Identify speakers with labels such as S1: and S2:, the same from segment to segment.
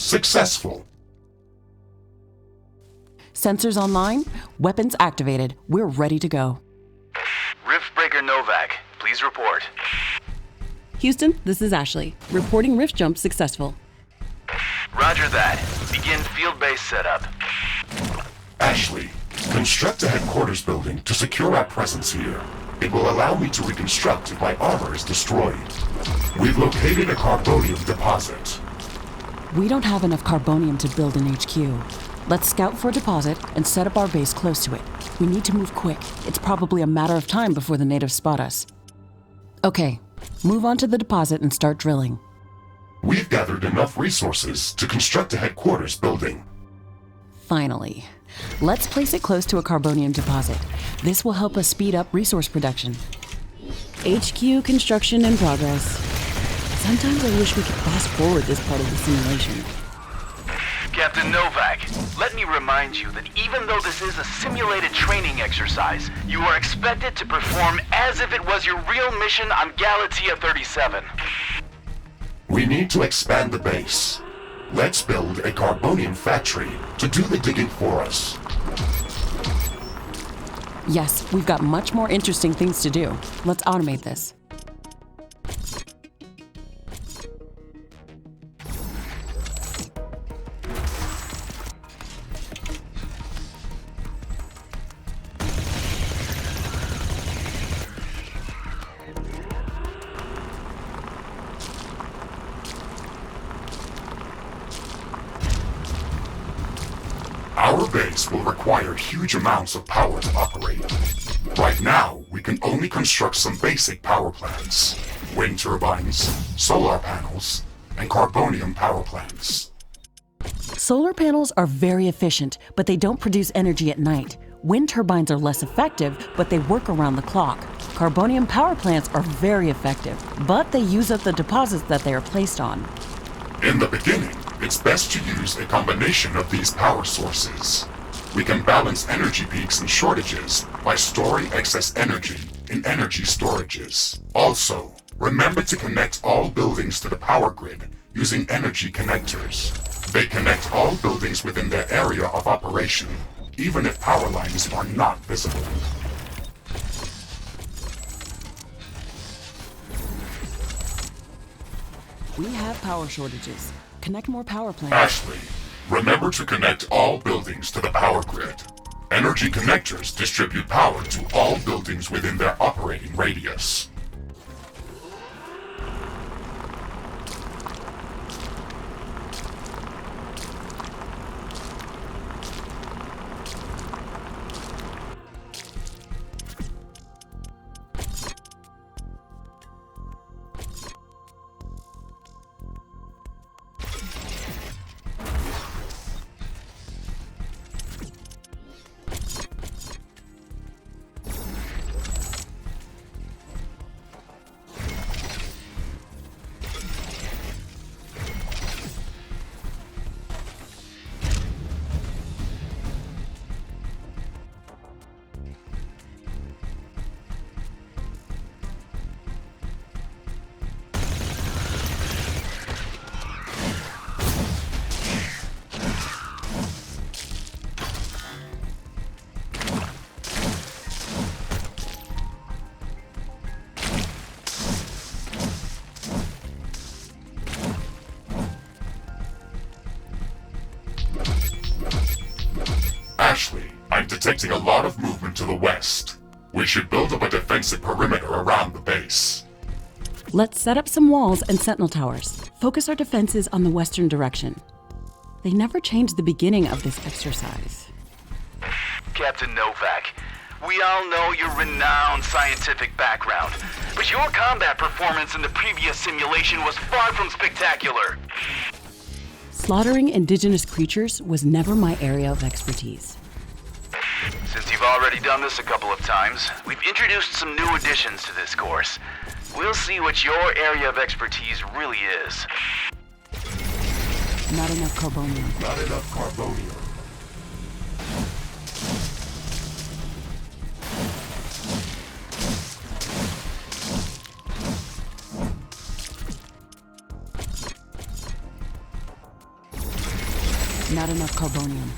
S1: Successful.
S2: Sensors online, weapons activated. We're ready to go.
S3: RIFTBREAKER Novak, please report.
S2: Houston, this is Ashley. Reporting rift jump successful.
S3: Roger that. Begin field-based setup.
S1: Ashley, construct a headquarters building to secure our presence here. It will allow me to reconstruct if my armor is destroyed. We've located a carbonium deposit.
S2: We don't have enough carbonium to build an HQ. Let's scout for a deposit and set up our base close to it. We need to move quick. It's probably a matter of time before the natives spot us. Okay, move on to the deposit and start drilling.
S1: We've gathered enough resources to construct a headquarters building.
S2: Finally. Let's place it close to a carbonium deposit. This will help us speed up resource production. HQ construction in progress. Sometimes I wish we could fast forward this part of the simulation.
S3: Captain Novak, let me remind you that even though this is a simulated training exercise, you are expected to perform as if it was your real mission on Galatea 37.
S1: We need to expand the base. Let's build a carbonium factory to do the digging for us.
S2: Yes, we've got much more interesting things to do. Let's automate this.
S1: Our base will require huge amounts of power to operate. Right now, we can only construct some basic power plants. Wind turbines, solar panels, and carbonium power plants.
S2: Solar panels are very efficient, but they don't produce energy at night. Wind turbines are less effective, but they work around the clock. Carbonium power plants are very effective, but they use up the deposits that they are placed on.
S1: In the beginning, it's best to use a combination of these power sources. We can balance energy peaks and shortages by storing excess energy in energy storages. Also, remember to connect all buildings to the power grid using energy connectors. They connect all buildings within their area of operation, even if power lines are not visible.
S2: We have power shortages. Connect more power plants.
S1: Ashley, remember to connect all buildings to the power grid. Energy connectors distribute power to all buildings within their operating radius. Ashley, I'm detecting a lot of movement to the west. We should build up a defensive perimeter around the base.
S2: Let's set up some walls and sentinel towers. Focus our defenses on the western direction. They never changed the beginning of this exercise.
S3: Captain Novak, we all know your renowned scientific background, but your combat performance in the previous simulation was far from spectacular.
S2: Slaughtering indigenous creatures was never my area of expertise.
S3: Since you've already done this a couple of times, we've introduced some new additions to this course. We'll see what your area of expertise really is.
S2: Not enough carbonium.
S1: Not enough carbonium.
S2: Not enough carbonium.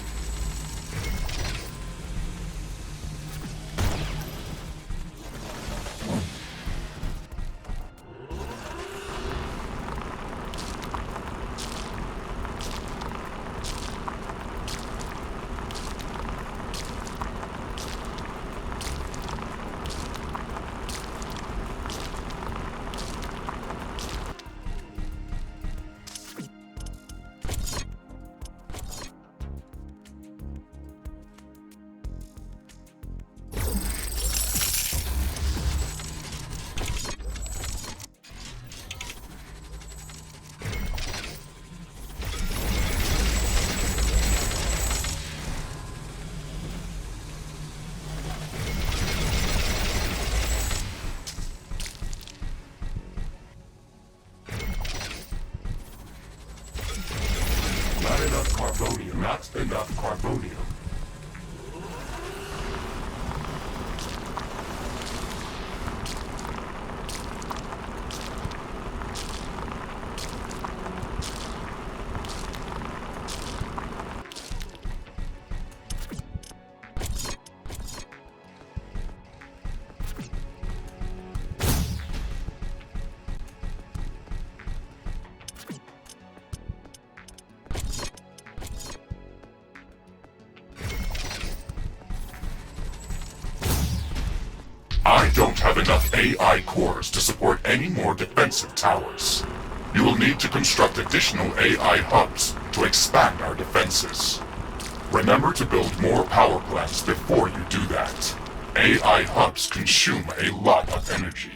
S1: Not enough carbonium. Not enough carbonium. I don't have enough AI cores to support any more defensive towers. You will need to construct additional AI hubs to expand our defenses. Remember to build more power plants before you do that. AI hubs consume a lot of energy.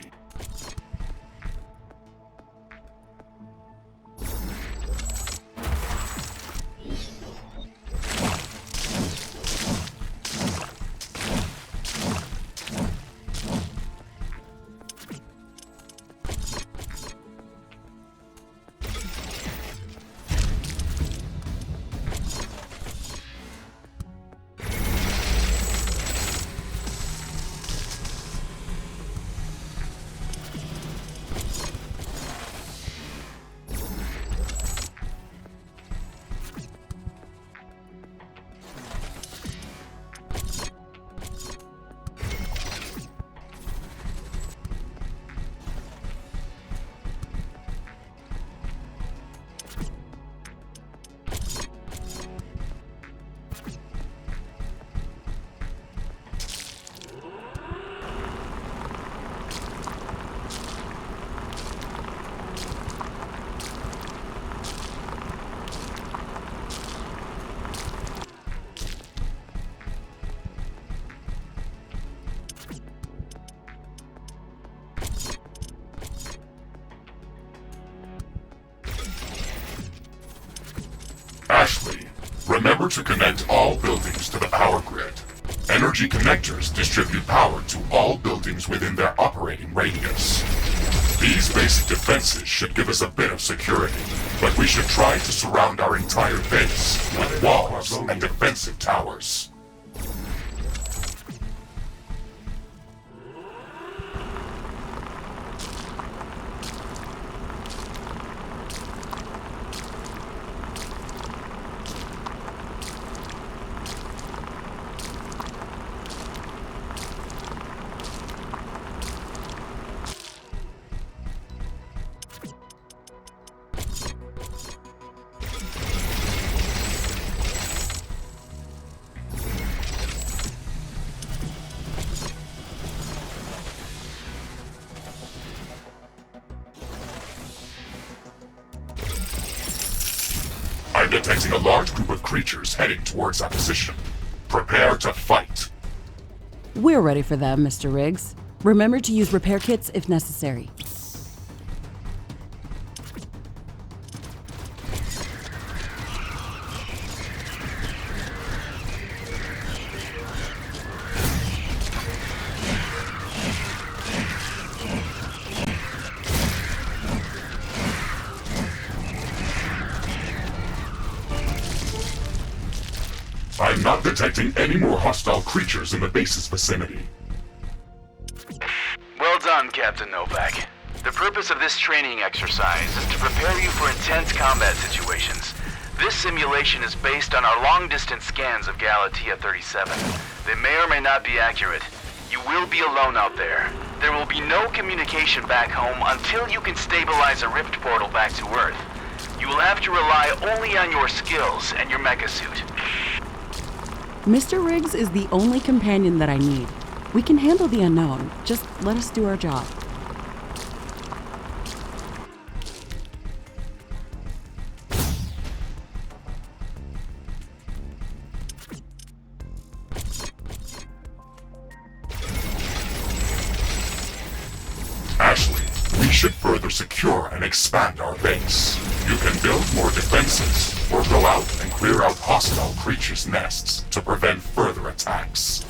S1: Ashley, remember to connect all buildings to the power grid. Energy connectors distribute power to all buildings within their operating radius. These basic defenses should give us a bit of security, but we should try to surround our entire base with walls and defensive towers. I'm detecting a large group of creatures heading towards our position. Prepare to fight.
S2: We're ready for them, Mr. Riggs. Remember to use repair kits if necessary.
S1: I'm not detecting any more hostile creatures in the base's vicinity.
S3: Well done, Captain Novak. The purpose of this training exercise is to prepare you for intense combat situations. This simulation is based on our long-distance scans of Galatea 37. They may or may not be accurate. You will be alone out there. There will be no communication back home until you can stabilize a rift portal back to Earth. You will have to rely only on your skills and your mecha suit.
S2: Mr. Riggs is the only companion that I need. We can handle the unknown. Just let us do our job.
S1: Ashley, we should further secure and expand our base. You can build more defenses, or go out and clear out hostile creatures' nests to prevent further attacks.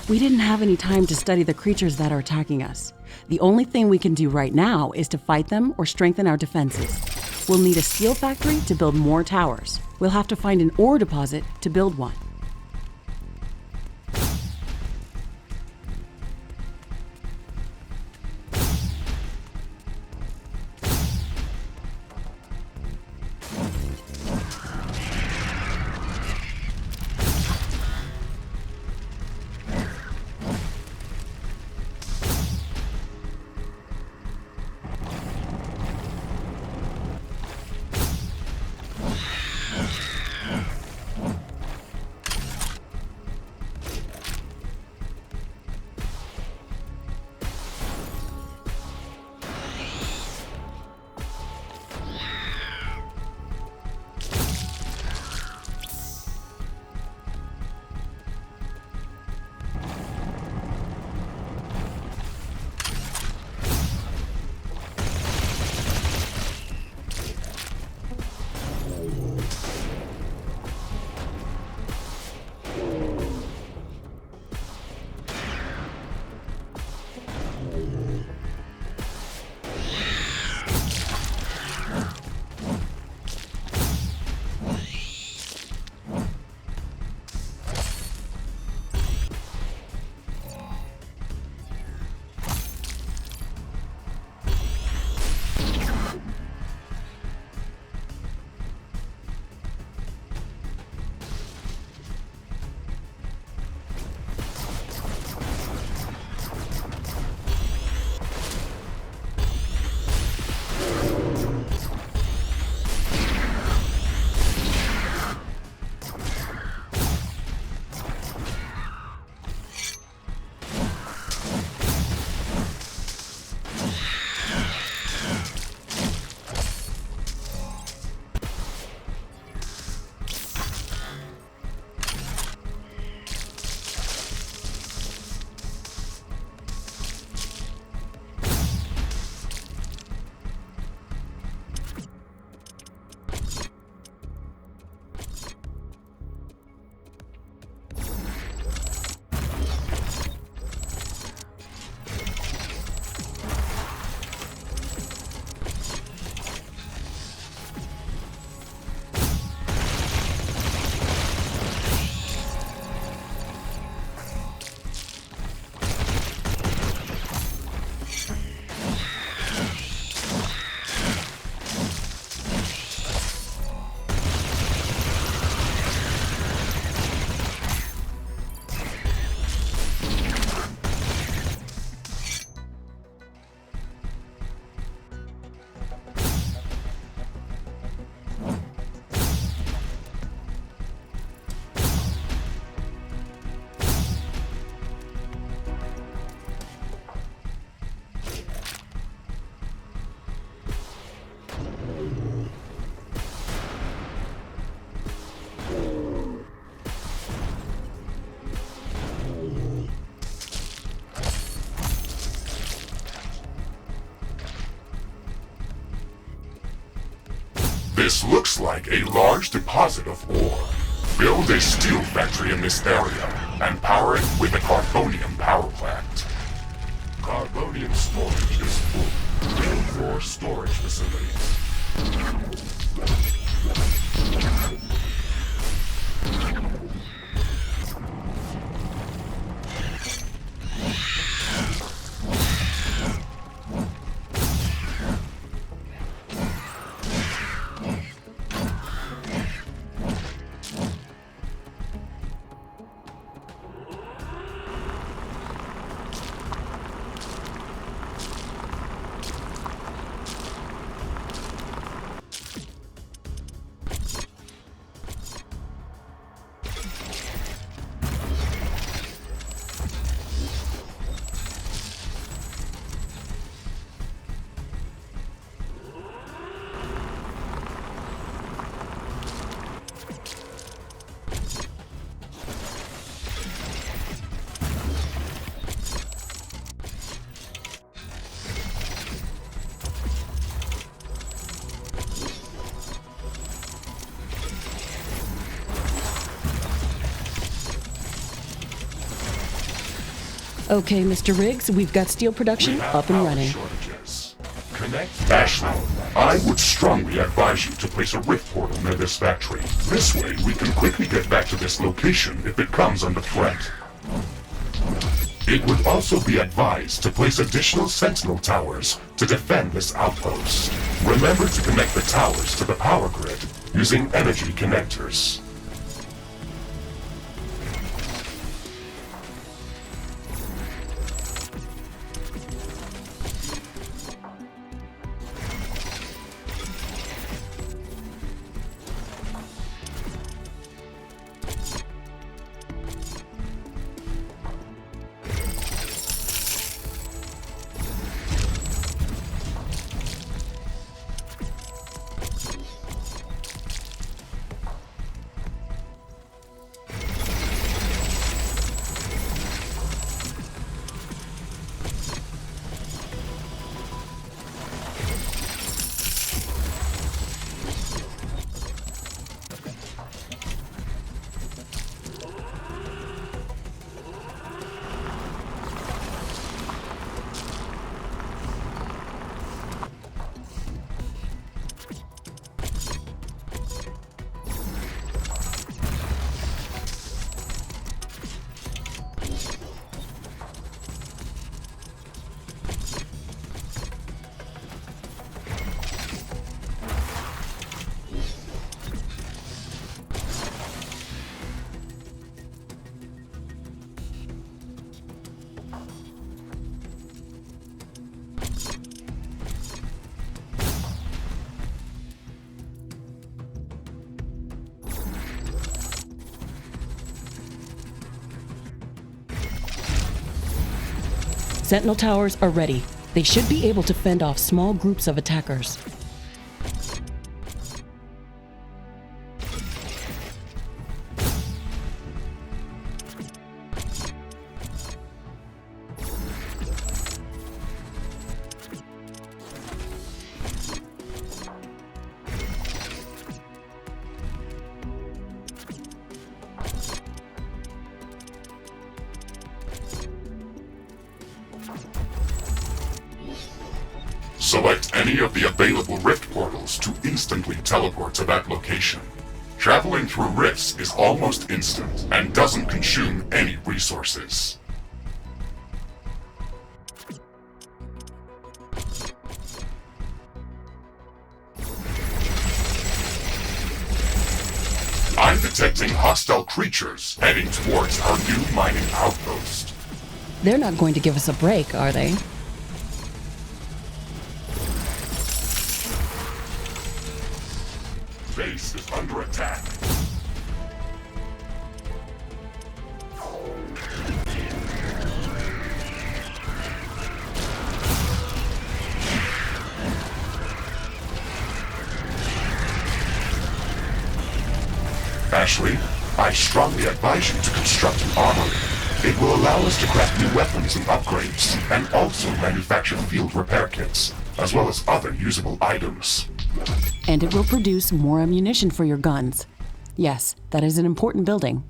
S2: We didn't have any time to study the creatures that are attacking us. The only thing we can do right now is to fight them or strengthen our defenses. We'll need a steel factory to build more towers. We'll have to find an ore deposit to build one.
S1: This looks like a large deposit of ore. Build a steel factory in this area and power it with a carbonium power plant. Carbonium storage is full. Build more storage facilities.
S2: Okay, Mr. Riggs, we've got steel production up and running.
S1: Shortages. Connect. Ashley, I would strongly advise you to place a rift portal near this factory. This way, we can quickly get back to this location if it comes under threat. It would also be advised to place additional sentinel towers to defend this outpost. Remember to connect the towers to the power grid using energy connectors.
S2: Sentinel towers are ready. They should be able to fend off small groups of attackers.
S1: Select any of the available rift portals to instantly teleport to that location. Traveling through rifts is almost instant and doesn't consume any resources. I'm detecting hostile creatures heading towards our new mining outpost.
S2: They're not going to give us a break, are they?
S1: Base is under attack. Ashley, I strongly advise you to construct an armory. It will allow us to craft new weapons and upgrades, and also manufacture field repair kits, as well as other usable items.
S2: And it will produce more ammunition for your guns. Yes, that is an important building.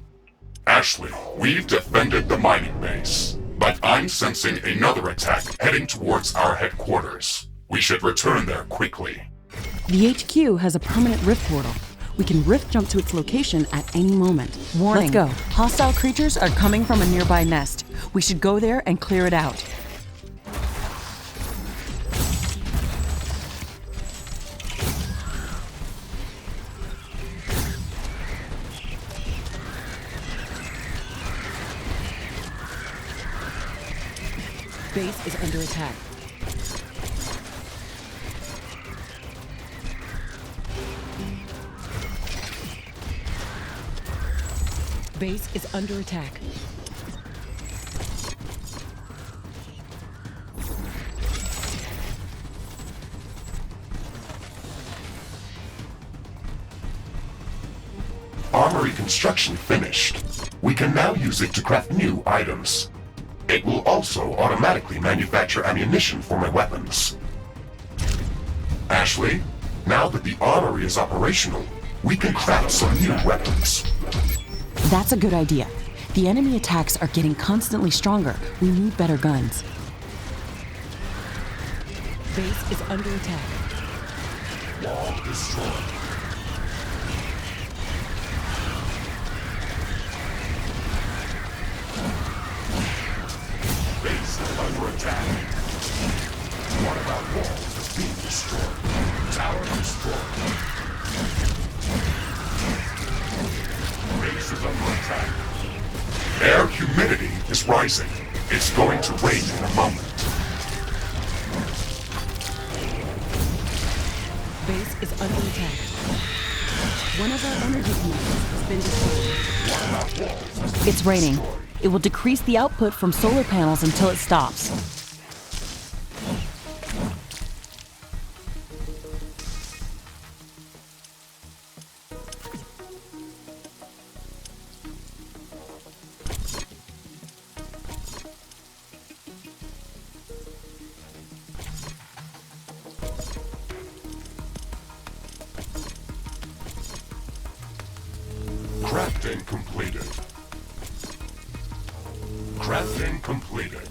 S1: Ashley, we've defended the mining base, but I'm sensing another attack heading towards our headquarters. We should return there quickly.
S2: The HQ has a permanent rift portal. We can rift jump to its location at any moment. Warning. Let's go. Hostile creatures are coming from a nearby nest. We should go there and clear it out. Base is under attack. Base is under attack.
S1: Armory construction finished. We can now use it to craft new items. It will also automatically manufacture ammunition for my weapons. Ashley, now that the armory is operational, we can craft some new weapons.
S2: That's a good idea. The enemy attacks are getting constantly stronger. We need better guns. Base is under attack.
S1: Wall destroyed. Base is under attack. One of our walls is being destroyed. Tower destroyed. Base is under attack. Air humidity is rising. It's going to rain in a moment.
S2: Base is under attack. One of our energy connectors has been destroyed. It's raining. It will decrease the output from solar panels until it stops.
S1: Crafting completed. Crafting completed.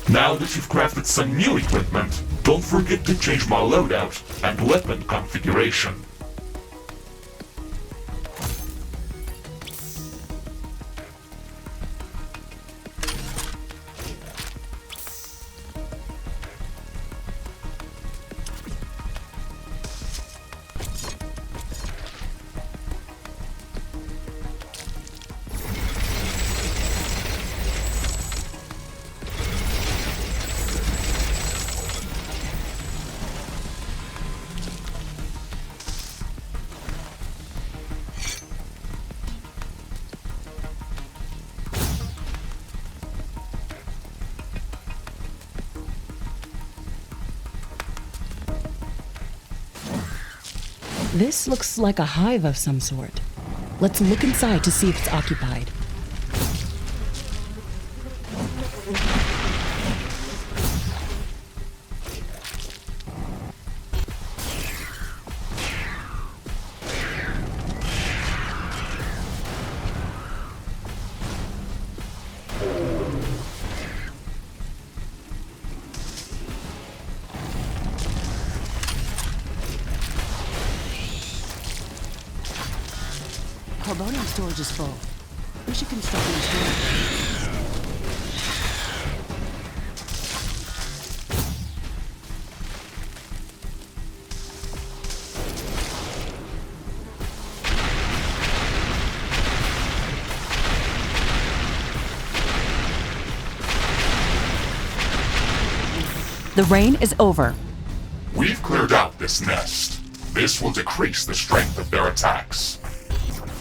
S4: Now that you've crafted some new equipment, don't forget to change my loadout and weapon configuration.
S2: This looks like a hive of some sort. Let's look inside to see if it's occupied. Carbonium storage is full. We should construct new storage. The rain is over.
S1: We've cleared out this nest. This will decrease the strength of their attacks.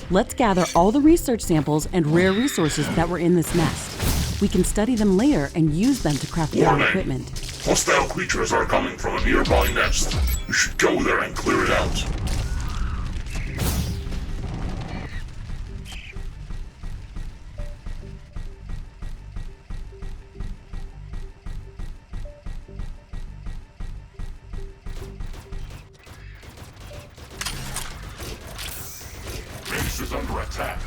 S2: Let's gather all the research samples and rare resources that were in this nest. We can study them later and use them to craft better
S4: Warning.
S2: equipment.
S4: Hostile creatures are coming from a nearby nest. You should go there and clear it out.
S1: Base is under attack.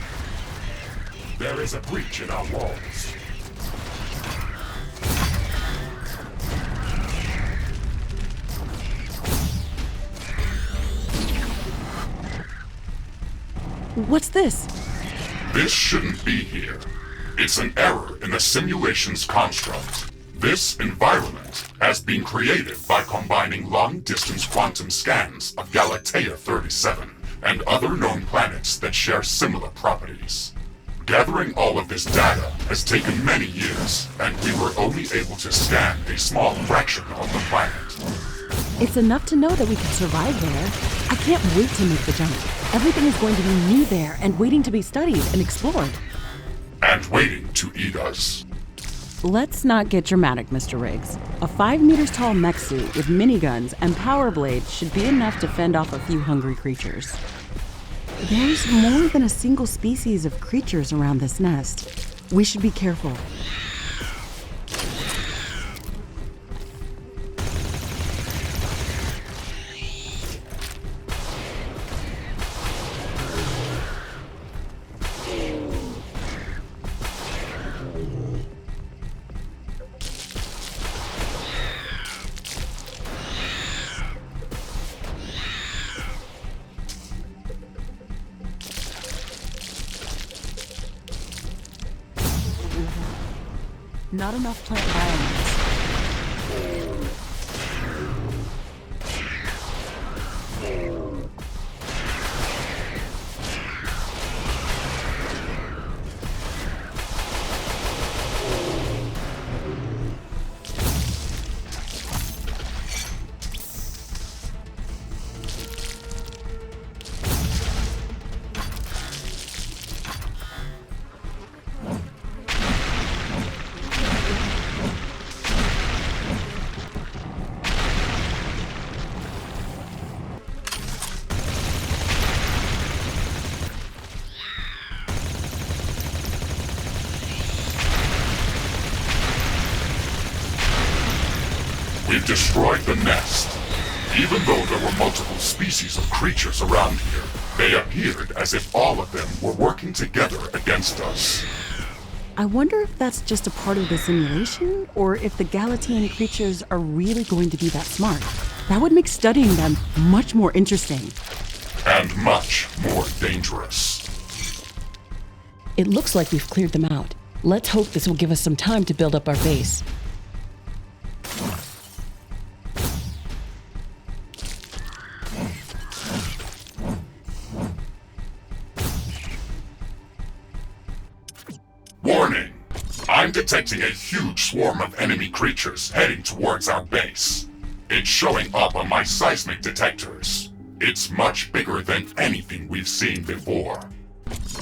S1: There is a breach in our walls.
S2: What's this?
S1: This shouldn't be here. It's an error in the simulation's construct. This environment has been created by combining long-distance quantum scans of Galatea 37 and other known planets that share similar properties. Gathering all of this data has taken many years, and we were only able to scan a small fraction of the planet.
S2: It's enough to know that we can survive there. I can't wait to make the jump. Everything is going to be new there and waiting to be studied and explored.
S1: And waiting to eat us.
S2: Let's not get dramatic, Mr. Riggs. A 5 meters tall mech suit with miniguns and power blades should be enough to fend off a few hungry creatures. There's more than a single species of creatures around this nest. We should be careful. Not enough plant biomass.
S1: We've destroyed the nest. Even though there were multiple species of creatures around here, they appeared as if all of them were working together against us.
S2: I wonder if that's just a part of the simulation, or if the Galatian creatures are really going to be that smart. That would make studying them much more interesting.
S1: And much more dangerous.
S2: It looks like we've cleared them out. Let's hope this will give us some time to build up our base.
S1: Warning! I'm detecting a huge swarm of enemy creatures heading towards our base. It's showing up on my seismic detectors. It's much bigger than anything we've seen before.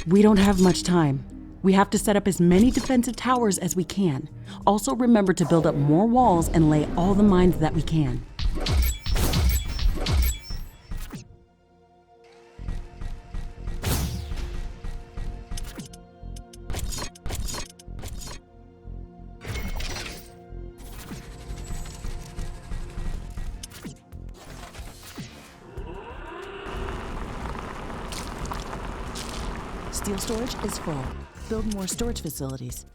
S2: We don't have much time. We have to set up as many defensive towers as we can. Also remember to build up more walls and lay all the mines that we can. Steel storage is full. Build more storage facilities.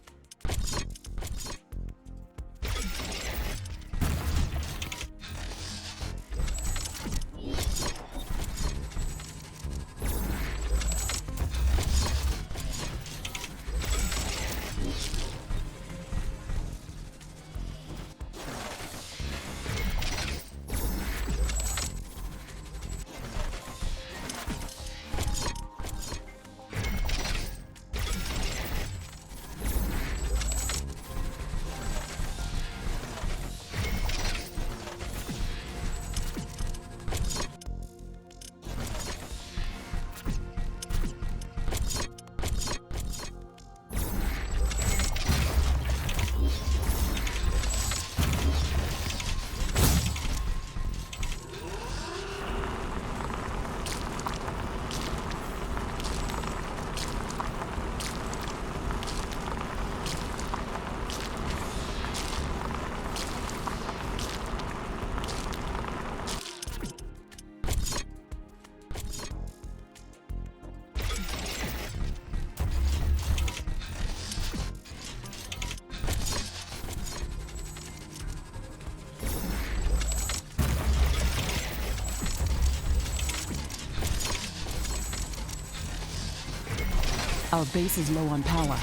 S2: Our base is low on power.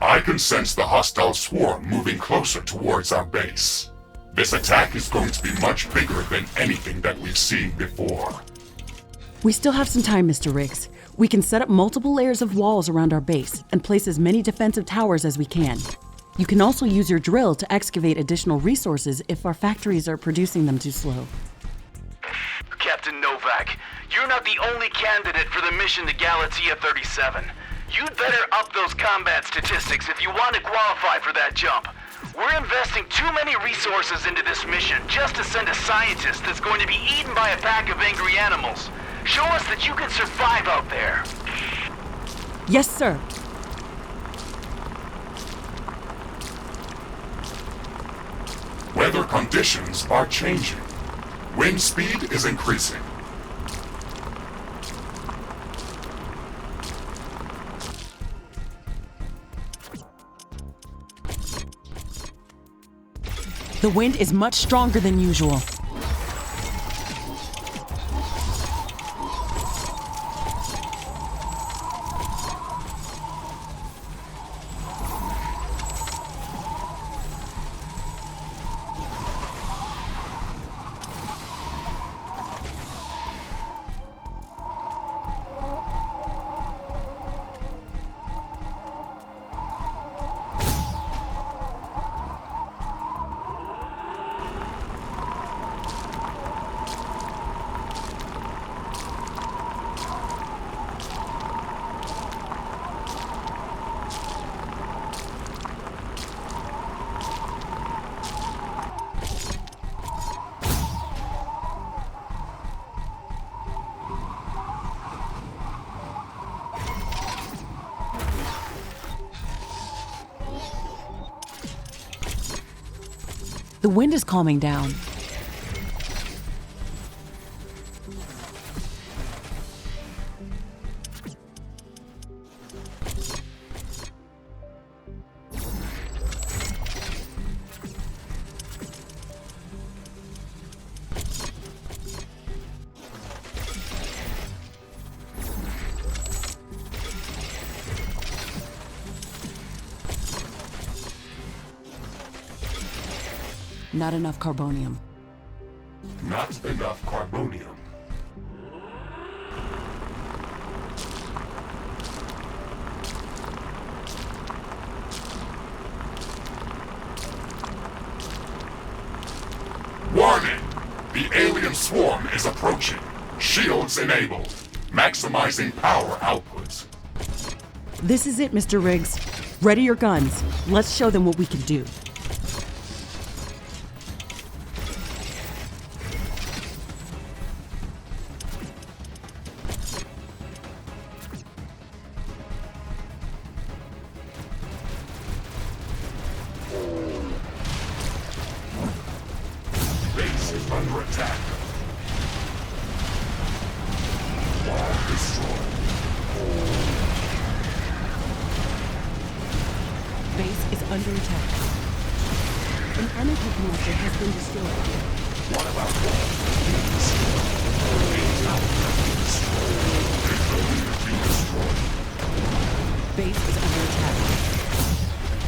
S1: I can sense the hostile swarm moving closer towards our base. This attack is going to be much bigger than anything that we've seen before.
S2: We still have some time, Mr. Riggs. We can set up multiple layers of walls around our base and place as many defensive towers as we can. You can also use your drill to excavate additional resources if our factories are producing them too slow.
S3: Captain Novak. You're not the only candidate for the mission to Galatea 37. You'd better up those combat statistics if you want to qualify for that jump. We're investing too many resources into this mission just to send a scientist that's going to be eaten by a pack of angry animals. Show us that you can survive out there.
S2: Yes, sir.
S1: Weather conditions are changing. Wind speed is increasing.
S2: The wind is much stronger than usual. The wind is calming down. Not enough carbonium.
S1: Not enough carbonium. Warning! The alien swarm is approaching. Shields enabled. Maximizing power output.
S2: This is it, Mr. Riggs. Ready your guns. Let's show them what we can do.
S1: Base is under attack. Wall destroyed.
S2: Base is under attack. An energy connector has been destroyed.
S1: What about walls being destroyed? A tower has been destroyed. A building has been destroyed.
S2: Base is under attack.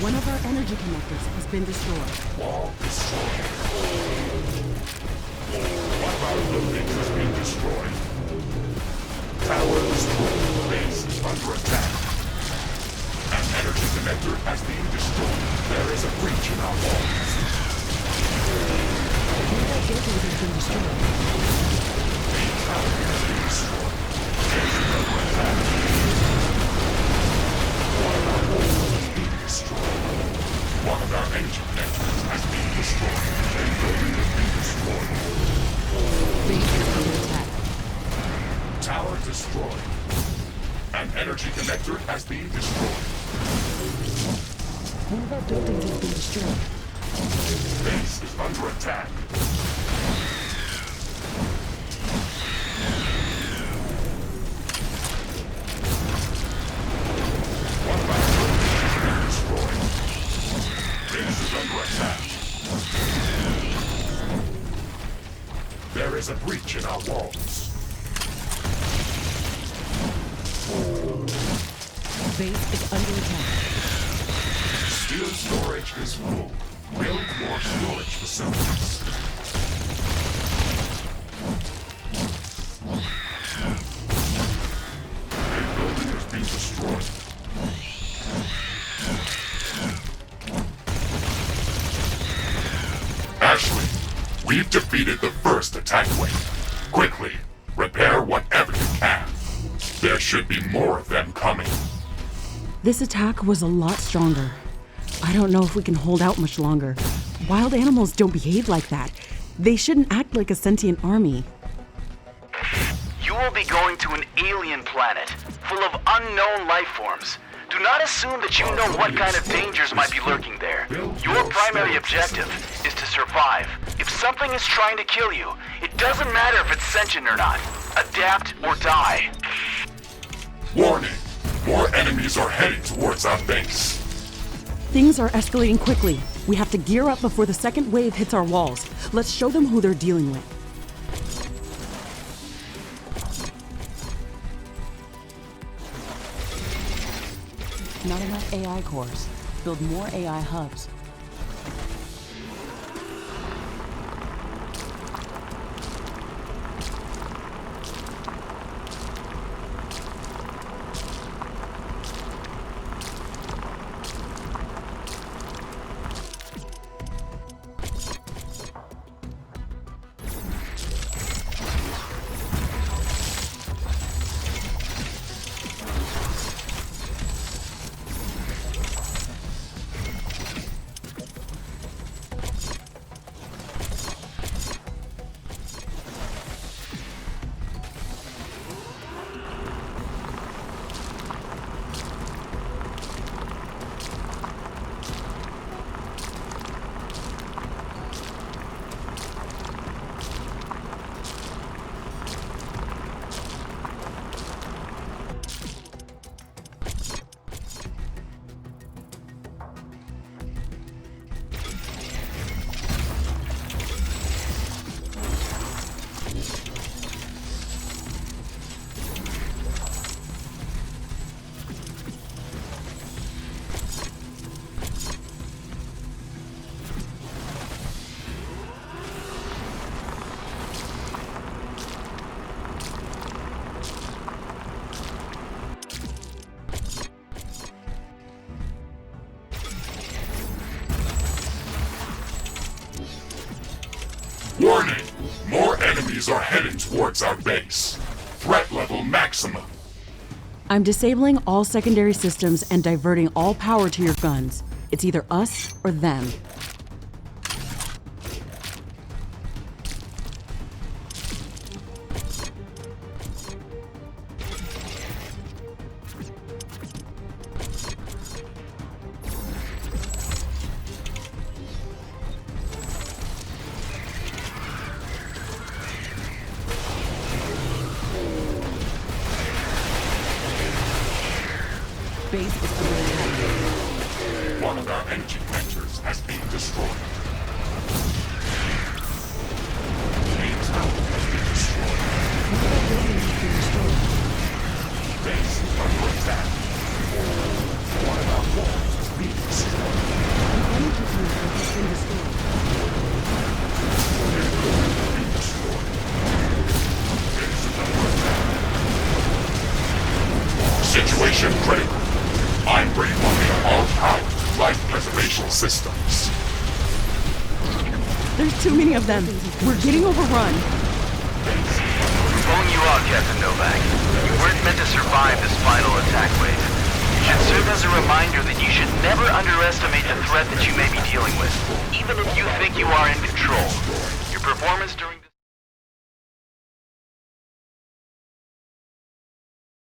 S2: One of our energy connectors has been destroyed.
S1: Wall destroyed. One of our buildings has been destroyed. Tower destroyed. Base is under attack. An energy connector has been destroyed. There is a breach in our walls.
S2: One of our buildings has been destroyed.
S1: A tower has been destroyed. Base is under attack. One of our walls has been destroyed. One of our energy connectors has been destroyed. A building has been destroyed.
S2: Base is under attack.
S1: Tower destroyed. An energy connector has been destroyed.
S2: One of our buildings has been destroyed.
S1: Base is under attack. One of our buildings has been destroyed. Base is under attack. There is a breach in our walls.
S2: Base is under attack.
S1: Steel storage is full. Build more storage facilities. A building has been destroyed. Ashley, we've defeated the first attack wave. Quickly, repair whatever you can. There should be more of them coming.
S2: This attack was a lot stronger. I don't know if we can hold out much longer. Wild animals don't behave like that. They shouldn't act like a sentient army.
S3: You will be going to an alien planet full of unknown life forms. Do not assume that you know what kind of dangers might be lurking there. Your primary objective is to survive. If something is trying to kill you, it doesn't matter if it's sentient or not. Adapt or die.
S1: Warning! More enemies are heading towards our base.
S2: Things are escalating quickly. We have to gear up before the second wave hits our walls. Let's show them who they're dealing with. Not enough AI cores. Build more AI hubs.
S1: Warning! More enemies are heading towards our base. Threat level maximum.
S2: I'm disabling all secondary systems and diverting all power to your guns. It's either us or them. Base is under attack.
S1: One of our energy vectors has been destroyed. Main tower has been destroyed. Base is under attack. One of our walls has been destroyed. Base is under attack. Situation critical. I'm reloading all power to life preservation systems.
S2: There's too many of them. We're getting overrun.
S3: Pulling you out, Captain Novak. You weren't meant to survive this final attack wave. It should serve as a reminder that you should never underestimate the threat that you may be dealing with, even if you think you are in control. Your performance during